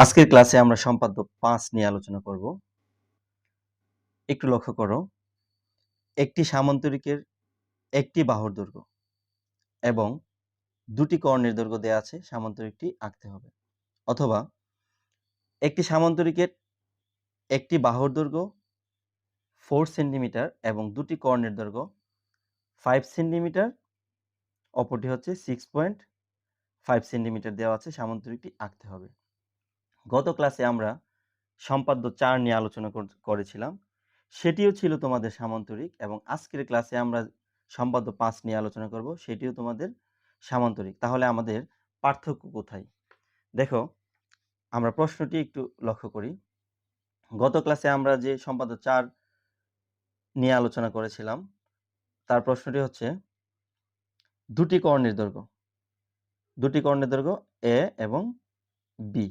আজকের ক্লাসে আমরা সম্পাদ্য ৫ নিয়ে আলোচনা করব। একটু লক্ষ্য করো, একটি সামান্তরিকের একটি বাহুর দৈর্ঘ্য এবং দুটি কর্ণের দৈর্ঘ্য দেয়া আছে, সামান্তরিকটি আঁকতে হবে। অথবা একটি সামান্তরিকের একটি বাহুর দৈর্ঘ্য 4 সেন্টিমিটার এবং দুটি কর্ণের দৈর্ঘ্য 5 সেন্টিমিটার, অপরটি হচ্ছে 6.5 সেন্টিমিটার দেওয়া আছে, সামান্তরিকটি আঁকতে হবে। গত ক্লাসে আমরা সম্পাদ্য ৪ নিয়ে আলোচনা করেছিলাম, সেটিও ছিল তোমাদের সামান্তরিক, এবং আজকের ক্লাসে আমরা সম্পাদ্য ৫ নিয়ে আলোচনা করব, সেটিও তোমাদের সামান্তরিক। তাহলে আমাদের পার্থক্য কোথায়? দেখো, আমরা প্রশ্নটি একটু লক্ষ্য করি। গত ক্লাসে আমরা যে সম্পাদ্য ৪ নিয়ে আলোচনা করেছিলাম, তার প্রশ্নটি হচ্ছে দুটি কর্ণের দৈর্ঘ্য এ এবং বি।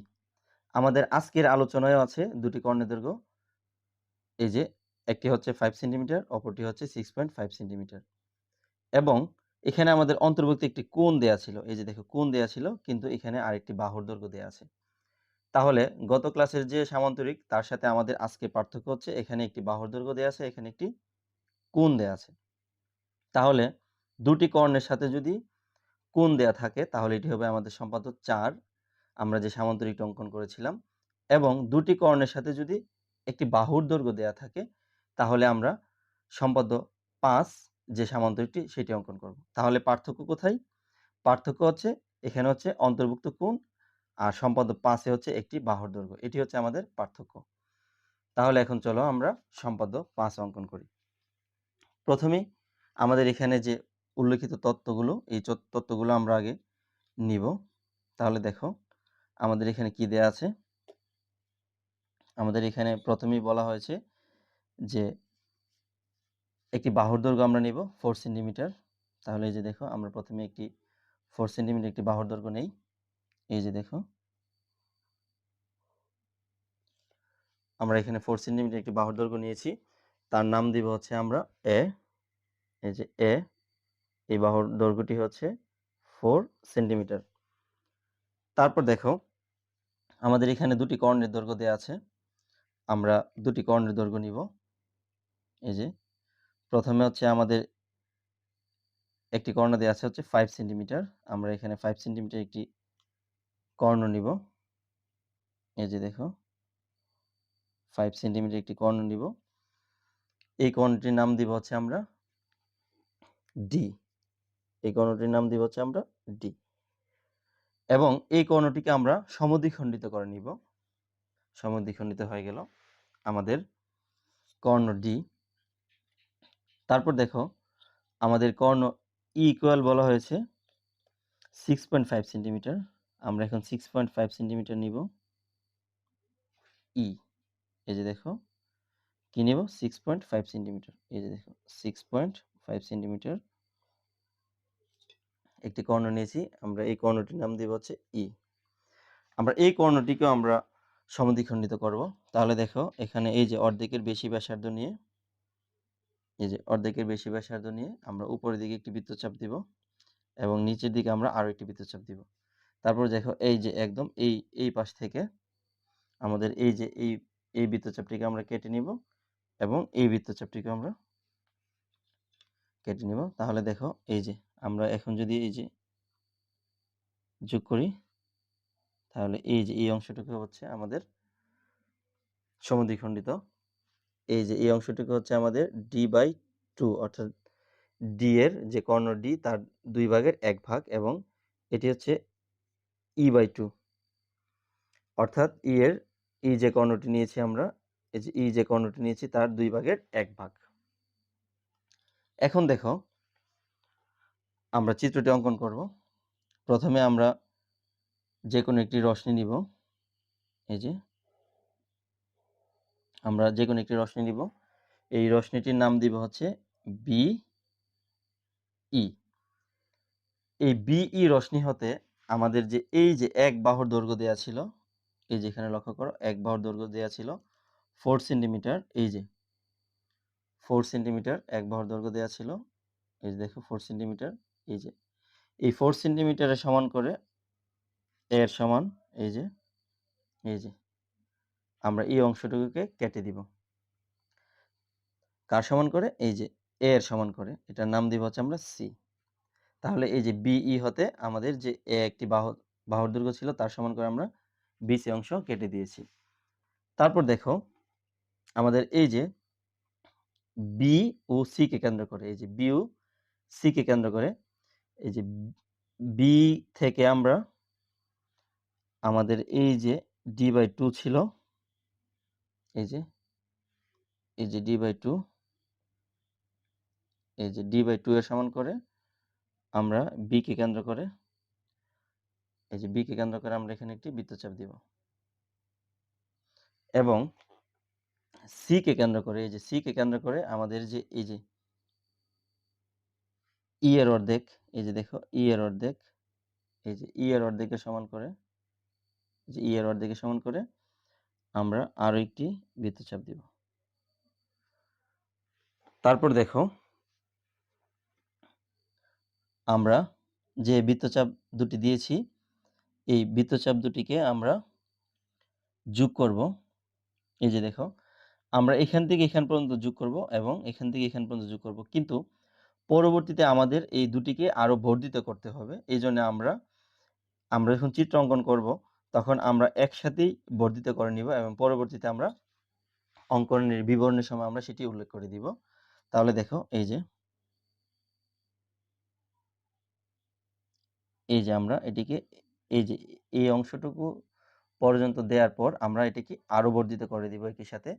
আমাদের আজকের আলোচনায় আছে দুটি কর্ণের দৈর্ঘ্য, এই যে একটি হচ্ছে 5 সেন্টিমিটার, অপরটি হচ্ছে 6.5 সেন্টিমিটার, এবং এখানে আমাদের অন্তর্ভুক্ত একটি কোণ দেয়া ছিল। এই যে দেখো, কোণ দেয়া ছিল, কিন্তু এখানে আরেকটি বাহুর দৈর্ঘ্য দেয়া আছে। তাহলে গত ক্লাসের যে সামান্তরিক, তার সাথে আমাদের আজকে পার্থক্য হচ্ছে এখানে একটি বাহুর দৈর্ঘ্য দেয়া আছে, এখানে একটি কোণ দেয়া আছে। তাহলে দুটি কর্ণের সাথে যদি কোণ দেয়া থাকে, তাহলে এটি হবে আমাদের সম্পাদ্য ৪, আমরা যে সামান্তরিকটা অঙ্কন করেছিলাম। এবং দুটি কর্ণের সাথে যদি একটি বাহুর দৈর্ঘ্য দেয়া থাকে, তাহলে আমরা সম্পাদ্য ৫ যে সামান্তরিকটি, সেটি অঙ্কন করব। তাহলে পার্থক্য কোথায়? পার্থক্য হচ্ছে এখানে হচ্ছে অন্তর্ভুক্ত কোণ, আর সম্পাদ্য ৫ এ হচ্ছে একটি বাহুর দৈর্ঘ্য। এটি হচ্ছে আমাদের পার্থক্য। তাহলে এখন চলো আমরা সম্পাদ্য ৫ অঙ্কন করি। প্রথমেই আমাদের এখানে যে উল্লেখিত তথ্যগুলো, এই তথ্যগুলো আমরা আগে নিব। তাহলে দেখো, আমাদের এখানে কি দেয়া আছে? আমাদের এখানে প্রথমেই বলা হয়েছে যে একটি বাহুর দৈর্ঘ্য আমরা নিব 4 সেন্টিমিটার। তাহলে এই যে দেখো, আমরা প্রথমে একটি 4 সেন্টিমিটার একটি বাহুর দৈর্ঘ্য নেই। এই যে দেখো, আমরা এখানে 4 সেন্টিমিটার একটি বাহুর দৈর্ঘ্য নিয়েছি। তার নাম দিব হচ্ছে আমরা এ। এই যে এ, এই বাহুর দৈর্ঘ্যটি হচ্ছে 4 সেন্টিমিটার। তারপর দেখো, আমাদের এখানে দুটি কর্ণের দৈর্ঘ্য দেয়া আছে। আমরা দুটি কর্ণের দৈর্ঘ্য নিব। এই যে প্রথমে হচ্ছে আমাদের একটি কর্ণ দেয়া আছে হচ্ছে 5 সেন্টিমিটার। আমরা এখানে 5 সেন্টিমিটার একটি কর্ণ নিব। এই যে দেখো, 5 সেন্টিমিটার একটি কর্ণ নিব। এই কর্ণটির নাম দিব হচ্ছে আমরা ডি। এই কর্ণটির নাম দিব হচ্ছে আমরা ডি। এবং এই কর্ণটিকে আমরা সমদ্বিখণ্ডিত করে নিব। সমদ্বিখণ্ডিত হয়ে গেল আমাদের কর্ণ ডি। তারপর দেখো, আমাদের কর্ণ ই ইকুয়াল বলা হয়েছে 6.5 সেন্টিমিটার। আমরা এখন 6.5 সেন্টিমিটার নিব ই। এই যে দেখো, কি নিব? 6.5 সেন্টিমিটার। এই যে দেখো, 6.5 সেন্টিমিটার একটি কর্ণ নিয়েছি। আমরা এই কর্ণটির নাম দিব হচ্ছে ই। আমরা এই কর্ণটিকেও আমরা সমদ্বিখণ্ডিত করব। তাহলে দেখো, এখানে এই যে অর্ধেকের বেশি ব্যাসার্ধ নিয়ে, এই যে অর্ধেকের বেশি ব্যাসার্ধ নিয়ে আমরা উপরের দিকে একটি বৃত্তচাপ দিব, এবং নিচের দিকে আমরা আরো একটি বৃত্তচাপ দিব। তারপর দেখো, এই যে একদম এই পাশ থেকে আমাদের এই যে এই বৃত্তচাপটিকে আমরা কেটে নিব, এবং এই বৃত্তচাপটিকে আমরা কেটে নিব। তাহলে দেখো, এই যে আমরা এখন যদি এই যে যোগ করি, তাহলে এই যে এই অংশটুকু হচ্ছে আমাদের সমদ্বিখণ্ডিত। এই যে এই অংশটুকু হচ্ছে আমাদের d/2, অর্থাৎ ডি এর যে কর্ণ ডি, তার 2 ভাগের 1 ভাগ, এবং এটি হচ্ছে e/2, অর্থাৎ ই যে কর্ণটি নিয়েছি আমরা, এই যে ই যে কর্ণটি নিয়েছি তার 2 ভাগের 1 ভাগ। এখন দেখো, আমরা চিত্রটি অঙ্কন করব। প্রথমে আমরা যে কোনো একটি রশ্মি নিব। এই যে আমরা যে কোনো একটি রশ্মি নিব। এই রশ্মিটির নাম দিব হচ্ছে বিই। এই বিই রশ্মি হতে আমাদের যে এই যে এক বাহুর দৈর্ঘ্য দেয়া ছিল, এই যে এখানে লক্ষ্য করো, এক বাহুর দৈর্ঘ্য দেয়া ছিল 4 সেন্টিমিটার। এই যে 4 সেন্টিমিটার এক বাহুর দৈর্ঘ্য দেয়া ছিল। এই যে দেখো, 4 সেন্টিমিটার। এই যে এই 4 সেন্টিমিটারের সমান করে এর সমান এই যে এই যে আমরা এই অংশটুকুকে কেটে দিব। কার সমান করে? এই যে এ এর সমান করে। এটার নাম দিব হচ্ছে আমরা সি। তাহলে এই যে বিই হতে আমাদের যে এ একটি বাহুর দৈর্ঘ্য ছিল তার সমান করে আমরা বিসি অংশ কেটে দিয়েছি। তারপর দেখো আমাদের এই যে বি ও সি কে কেন্দ্র করে, এই যে বি ও সি কে কেন্দ্র করে এই যে বি থেকে আমরা আমাদের এই যে d/2 ছিল, এই যে d/2, এই যে d/2 এর সমান করে আমরা বি কে কেন্দ্র করে এই যে বি কে কেন্দ্র করে আমরা এখানে একটি বৃত্তচাপ দিব। এবং সি কে কেন্দ্র করে এই যে সি কে কেন্দ্র করে আমাদের যে এই যে ই এর অর্ধেক, এই যে দেখো ই এর অর্ধেক, এই যে ই এর অর্ধেকের সমান করে, যে ই এর অর্ধেকের সমান করে আমরা আরো একটি বৃত্তচাপ দিব। তারপর দেখো আমরা যে বৃত্তচাপ দুটি দিয়েছি এই বৃত্তচাপ দুটিকে আমরা যোগ করব। এই যে দেখো আমরা এখান থেকে এখান পর্যন্ত যোগ করব এবং এখান থেকে এখান পর্যন্ত যোগ করব, কিন্তু পরবর্তীতে আমাদের এই দুটিকে আরো বর্ধিত করতে হবে। এই জন্য আমরা যখন চিত্র অঙ্কন করব তখন আমরা একসাথেই বর্ধিত করে নিব এবং পরবর্তীতে আমরা অঙ্কনের বিবরণের সময় আমরা সেটি উল্লেখ করে দিব। তাহলে দেখো এই যে আমরা এটিকে এই যে এই অংশটুকু পর্যন্ত দেওয়ার পর আমরা এটিকে আরো বর্ধিত করে দিব একই সাথে।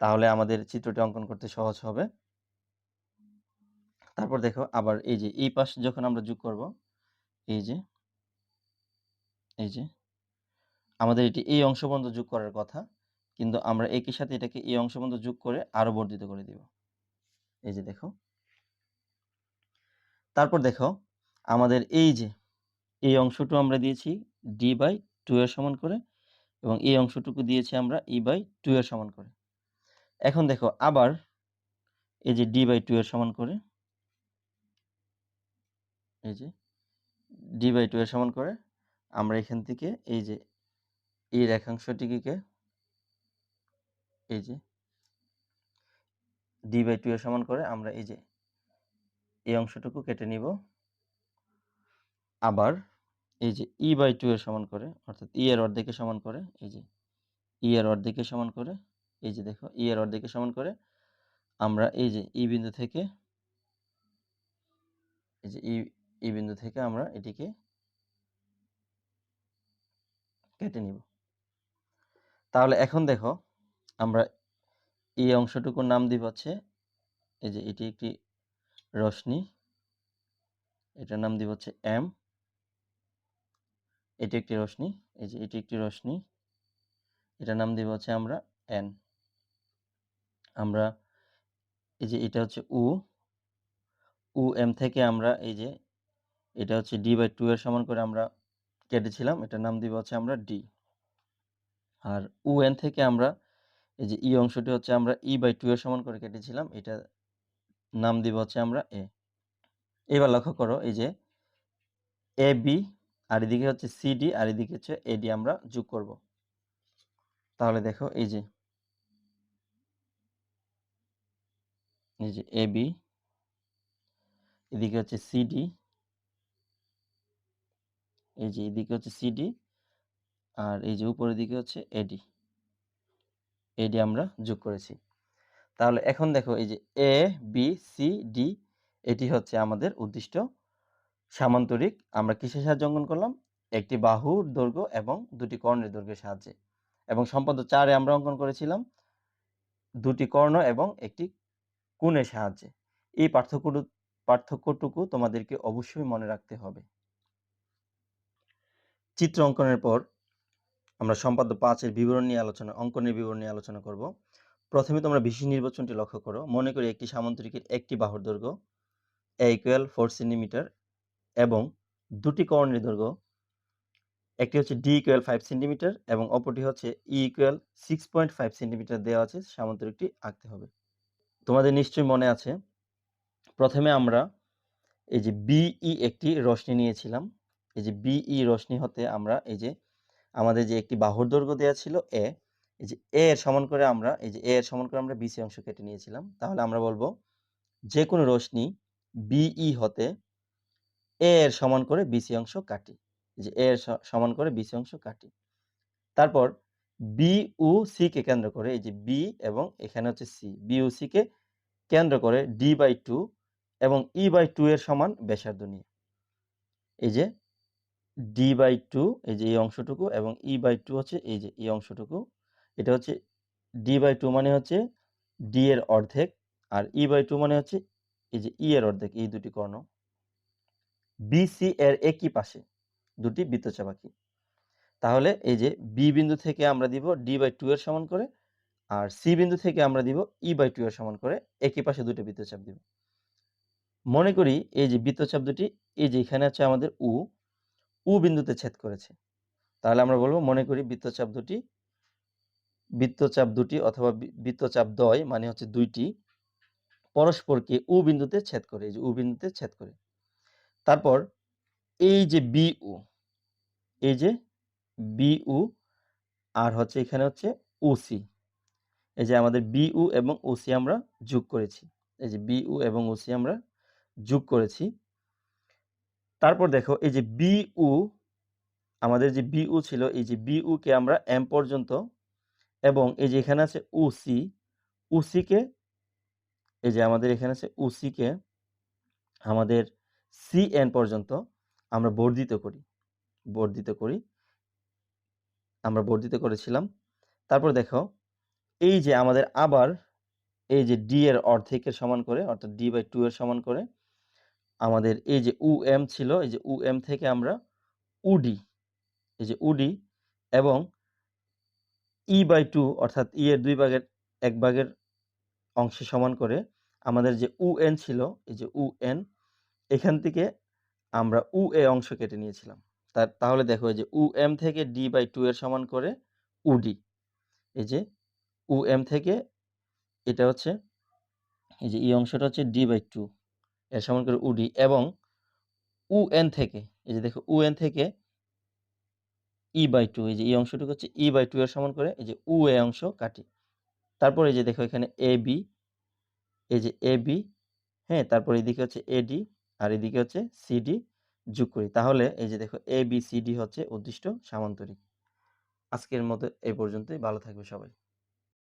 তাহলে আমাদের চিত্রটি অঙ্কন করতে সহজ হবে। তারপর দেখো আবার এই যে এই পাশ যখন আমরা যোগ করব, এই যে আমাদের এটি এই অংশ পর্যন্ত যোগ করার কথা, কিন্তু আমরা একই সাথে এটাকে এই অংশ পর্যন্ত যোগ করে আরো বর্ধিত করে দিব। এই যে দেখো তারপর দেখো আমাদের এই যে এই অংশটুকু আমরা দিয়েছি d/2 এর সমান করে এবং এই অংশটুকু দিয়েছি আমরা e/2 এর সমান করে। এখন দেখো আবার এই যে d/2 এর সমান করে, এই যে d/2 এর সমান করে আমরা এখান থেকে এই যে এই রেখাংশটিকে এই যে d/2 এর সমান করে আমরা এই যে এই অংশটুকু কেটে নিব। আবার এই যে e/2 এর সমান করে অর্থাৎ e এর অর্ধেকের সমান করে, এই যে e এর অর্ধেকের সমান করে, এই যে দেখো e এর অর্ধেকের সমান করে আমরা এই যে e বিন্দু থেকে এই যে ই বিন্দু থেকে আমরা এটিকে কেটে নিব। তাহলে এখন দেখো আমরা এই অংশটুকুর নাম দিব হচ্ছে এই যে এটি একটি রশ্মি, এটার নাম দিব হচ্ছে এম। এটি একটি রশ্মি, এই যে এটি একটি রশ্মি, এটার নাম দিব হচ্ছে আমরা এন। আমরা এই যে এটা হচ্ছে উ এম থেকে আমরা এই যে এটা হচ্ছে d/2 এর সমান করে আমরা কেটেছিলাম, এটার নাম দিব হচ্ছে আমরা ডি। আর UN থেকে আমরা এই যে অংশটি হচ্ছে আমরা e/2 এর সমান করে কেটেছিলাম, এটা নাম দিব হচ্ছে আমরা এ। এবার লক্ষ্য করো এই যে AB আর এদিকে হচ্ছে CD আর এদিকে হচ্ছে AD আমরা যোগ করব। তাহলে দেখো এই যে AB, এদিকে হচ্ছে CD, এই যে এদিকে হচ্ছে CD আর এই যে উপরের দিকে হচ্ছে AD আমরা যোগ করেছি। তাহলে এখন দেখো এই যে ABCD এটি হচ্ছে আমাদের উদ্দিষ্ট সামান্তরিক। আমরা কিসের সাহায্যে অঙ্কন করলাম? একটি বাহুর দৈর্ঘ্য এবং দুটি কর্ণের দৈর্ঘ্যের সাহায্যে। এবং সম্পাদ্য 4 এ আমরা অঙ্কন করেছিলাম দুটি কর্ণ এবং একটি কোণের সাহায্যে। এই পার্থক্যটুকু তোমাদেরকে অবশ্যই মনে রাখতে হবে। চিত্র অঙ্কনের পর আমরা সম্পাদ্য 5 এর বিবরণ নিয়ে অঙ্কনের বিবরণ নিয়ে আলোচনা করব। প্রথমে তোমরা বিশেষ নির্বাচনটি লক্ষ্য করো। মনে করি একটি সামান্তরিকের একটি বাহুর দৈর্ঘ্য a = 4 সেন্টিমিটার এবং দুটি কর্ণের দৈর্ঘ্য একটি হচ্ছে d = 5 সেন্টিমিটার এবং অপরটি হচ্ছে e = 6.5 সেন্টিমিটার দেওয়া আছে। সামান্তরিকটি আঁকতে হবে। তোমাদের নিশ্চয়ই মনে আছে প্রথমে আমরা এই যে BE একটি রশ্মি নিয়েছিলাম। এই যে BE রশ্মি হতে আমরা এই যে আমাদের যে একটি বাহুর দৈর্ঘ্য দেয়া ছিল a, এই যে a এর সমান করে আমরা এই যে a এর সমান করে আমরা BC অংশ কেটে নিয়েছিলাম। তাহলে আমরা বলব যেকোনো রশ্মি BE হতে a এর সমান করে BC অংশ কাটি। এই যে a এর সমান করে BC অংশ কাটি। তারপর BOC কে কেন্দ্র করে এই যে B এবং এখানে হচ্ছে C, BOC কে কেন্দ্র করে D/2 এবং E/2 এর সমান ব্যাসার্ধ নিয়ে। এই যে D/2 এই যে এই অংশটুকু এবং E/2 হচ্ছে এই যে এই অংশটুকু। এটা হচ্ছে D/2 মানে হচ্ছে D এর অর্ধেক আর E/2 মানে হচ্ছে এই যে E এর অর্ধেক, এই দুটি কর্ণ। BC এর একই পাশে দুটি বৃত্তচাপ আঁকি। তাহলে এই যে B বিন্দু থেকে আমরা দিব D/2 এর সমান করে আর C বিন্দু থেকে আমরা দিব E/2 এর সমান করে, একই পাশে দুটো বৃত্তচাপ দিব। মনে করি এই যে বৃত্তচাপ দুটি এই যে এখানে আছে আমাদের U বিন্দুতে ছেদ করেছে। তাহলে আমরা বলব মনে করি বৃত্তচাপ দুটি অথবা বৃত্তচাপদ্বয় মানে হচ্ছে দুইটি পরস্পরকে U বিন্দুতে ছেদ করে, এই যে U বিন্দুতে ছেদ করে। তারপর এই যে এই যে BU আর হচ্ছে এখানে হচ্ছে OC, এই যে আমাদের BU এবং OC আমরা যোগ করেছি। এই যে BU এবং OC আমরা যোগ করেছি। তারপর দেখো এই যে BU, আমাদের যে BU ছিল এই যে BU কে আমরা M পর্যন্ত এবং এই যে এখানে আছে OC কে এই যে আমাদের এখানে আছে OC কে আমাদের CN পর্যন্ত আমরা বর্ধিত করেছিলাম। তারপর দেখো এই যে আমাদের আবার এই যে D এর অর্ধেকের সমান করে অর্থাৎ D/2 এর সমান করে আমাদের এই যে UM ছিল, এই যে UM থেকে আমরা UD, এই যে UD এবং E/2 অর্থাৎ E এর 2 ভাগের 1 ভাগের অংশে সমান করে আমাদের যে UN ছিল, এই যে UN এখান থেকে আমরা UA অংশ কেটে নিয়েছিলাম। তাহলে দেখো এই যে UM থেকে D/2 এর সমান করে UD, এই যে UM থেকে এটা হচ্ছে এই যে এই অংশটা হচ্ছে D/2 এর সমান করে UD এবং UN থেকে এই যে দেখো UN থেকে E/2, এই যে এই অংশটুকু হচ্ছে E/2 এর সমান করে এই যে UA অংশ কাটি। তারপর এই যে দেখো এখানে AB, এই যে AB, হ্যাঁ, তারপর এদিকে হচ্ছে AD আর এদিকে হচ্ছে CD যোগ করি। তাহলে এই যে দেখো ABCD হচ্ছে উদ্দিষ্ট সামান্তরিক। আজকের মতো এই পর্যন্তই। ভালো থাকবে সবাই।